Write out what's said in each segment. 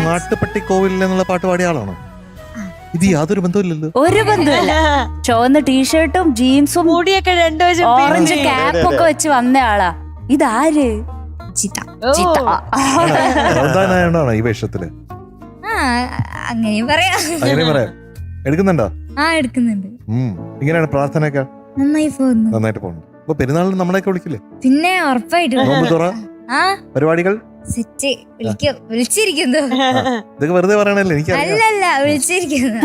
മാട്ടുപ്പെട്ടി കോവിലിൽ എന്നുള്ള പാട്ട് പാടിയ ആളാണോ? ഇത് യാതൊരു ബന്ധമില്ലല്ലോ. ഒരു ബന്ധമില്ല. ചുവന്ന ടീഷർട്ടും ജീൻസും മുടിയൊക്കെ ഓറഞ്ച് ക്യാപ്പൊക്കെ വെച്ച് വന്ന ആളാ. ഇതാര്? റമദാനായോണ്ടാണോ ഈ വേഷത്തില്? അങ്ങനെയും പറയാം. അങ്ങനെ പറയാം. എടുക്കുന്നുണ്ടോ? എടുക്കുന്നുണ്ട്. ഇങ്ങനെയാണ് പ്രാർത്ഥനയൊക്കെ? നന്നായി പോകുന്നു. നന്നായിട്ട് പോകുന്നു. അപ്പൊ പെരുന്നാളിന് നമ്മളെയൊക്കെ വിളിക്കില്ലേ? പിന്നെ ഉറപ്പായിട്ടും. നോമ്പ് തുറ പരിപാടികൾ സെറ്റ് വിളിച്ചിരിക്കുന്നു. ഇതൊക്കെ വെറുതെ പറയണല്ലേ? എനിക്ക് അല്ലല്ല, വിളിച്ചിരിക്കുന്നു.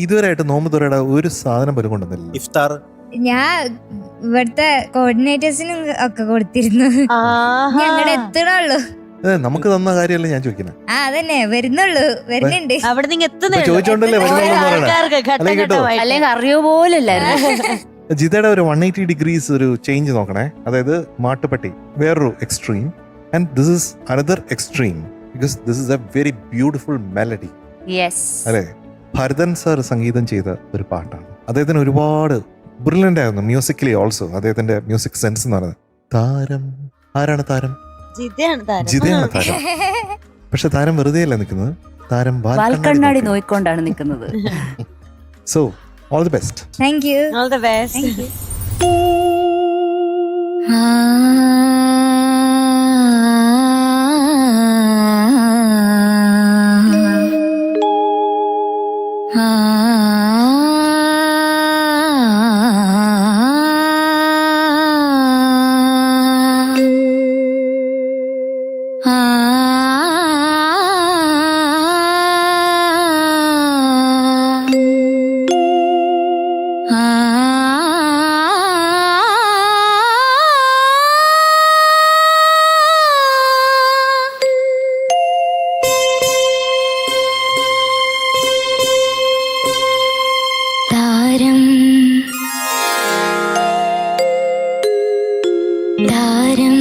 ഇതുവരെയായിട്ട് നോമ്പ് തുറയുടെ ഒരു സാധനം പോലും കൊണ്ടുവന്നില്ല. ഇഫ്താർ ഞാൻ ഇവിടുത്തെ കോർഡിനേറ്റേഴ്സിനും ഒക്കെ കൊടുത്തിരുന്നു. ഞങ്ങളുടെ എത്തണുള്ളൂ. നമുക്ക് തന്ന കാര്യമല്ലേ ഞാൻ ചോദിക്കുന്നത്. അതന്നെ വരുന്നുള്ളൂ, വരുന്നുണ്ട്. അവിടെ നിങ്ങൾ ചോദിച്ചോണ്ടല്ലേ അല്ലെങ്കിൽ അറിയോ പോലല്ലായിരുന്നു. ജിതയുടെ ഒരു 180 ഡിഗ്രീസ് ഒരു ചേഞ്ച് നോക്കണേ. അതായത് മാട്ടുപ്പെട്ടി വേറൊരു extreme and this is another extreme because this is A very beautiful melody. അല്ലേ? ഭരതൻ സാർ സംഗീതം ചെയ്ത ഒരു പാട്ടാണ്. അദ്ദേഹത്തിന് ഒരുപാട് ബ്രില്യൻ്റ് ആയിരുന്നു മ്യൂസിക്കലി ഓൾസോ. അദ്ദേഹത്തിന്റെ മ്യൂസിക് സെൻസ് എന്ന് പറയുന്നത്. താരം ആരാണ്? താരം ജിതയാണ് താരം. പക്ഷെ താരം വെറുതെ അല്ല നിൽക്കുന്നത്, താരം വാൽക്കണ്ണാടി നോയിക്കൊണ്ടാണ് നിൽക്കുന്നത്. So all the best. Thank you. All the best. Thank you. താരം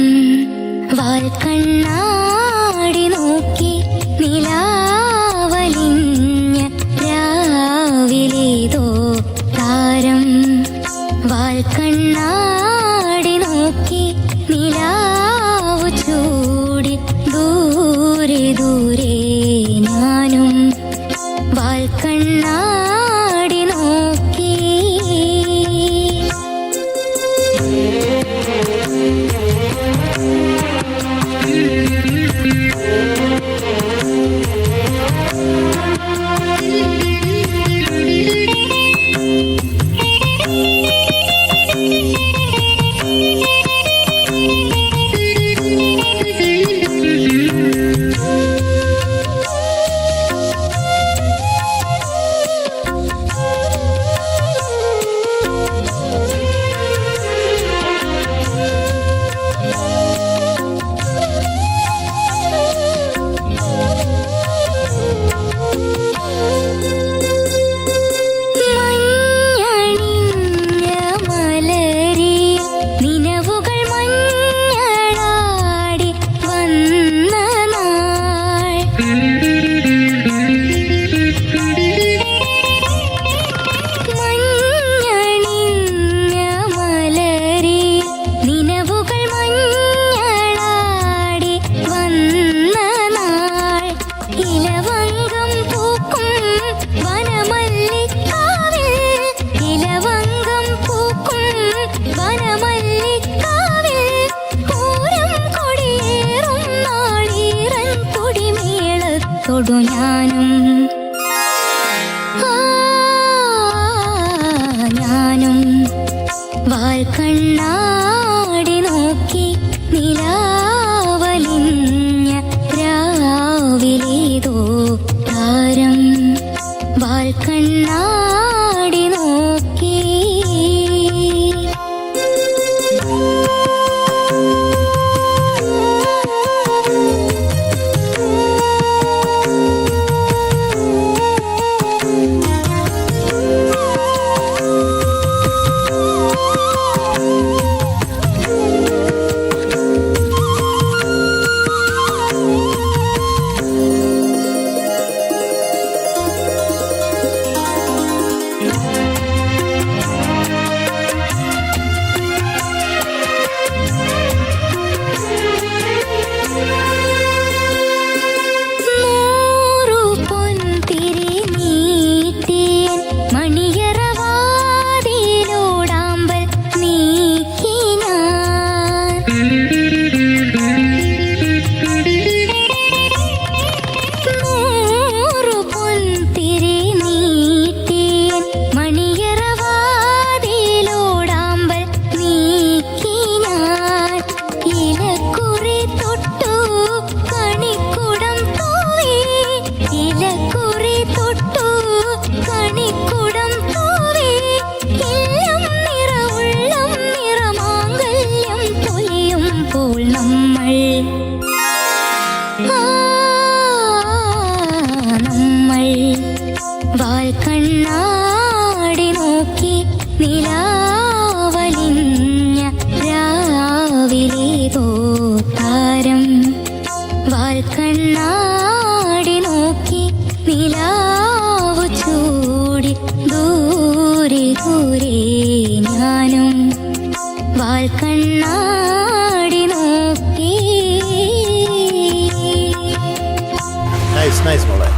വാൽക്കണ്ണാടി നോക്കി നിലാവലിഞ്ഞ രാവിലേതോ താരം വാൽക്കണ്ണാടി നോക്കി നിലാവു ചൂടി ദൂരെ ദൂരെ ഞാനും വാൽക്കണ്ണാടി നോക്കി. ഞാനും വാൽക്കണ്ണാടി നോക്കി നിലാവലിഞ്ഞ രാവിലേതോ താരം വാൽക്കണ്ണാടി നോക്കി. നൈസ് മോളെ.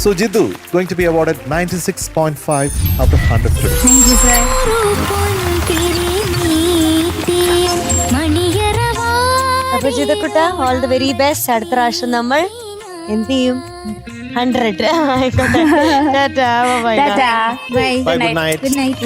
So Jiddu going to be awarded 96.5 out of 100 today. Thank you, sir. ഒരു പൊൻതിരി നീട്ടിയ മണിയറവാ. അപ്പൊ ജിതക്കുട്ട ഓൾ ദി വെരി ബെസ്റ്റ്. അടുത്ത പ്രാവശ്യം നമ്മൾ എന്ത് ചെയ്യും? 100. ആയിക്കോട്ടെ. Tata, bye bye. Ta-ta. Bye Bye, good night. Good night.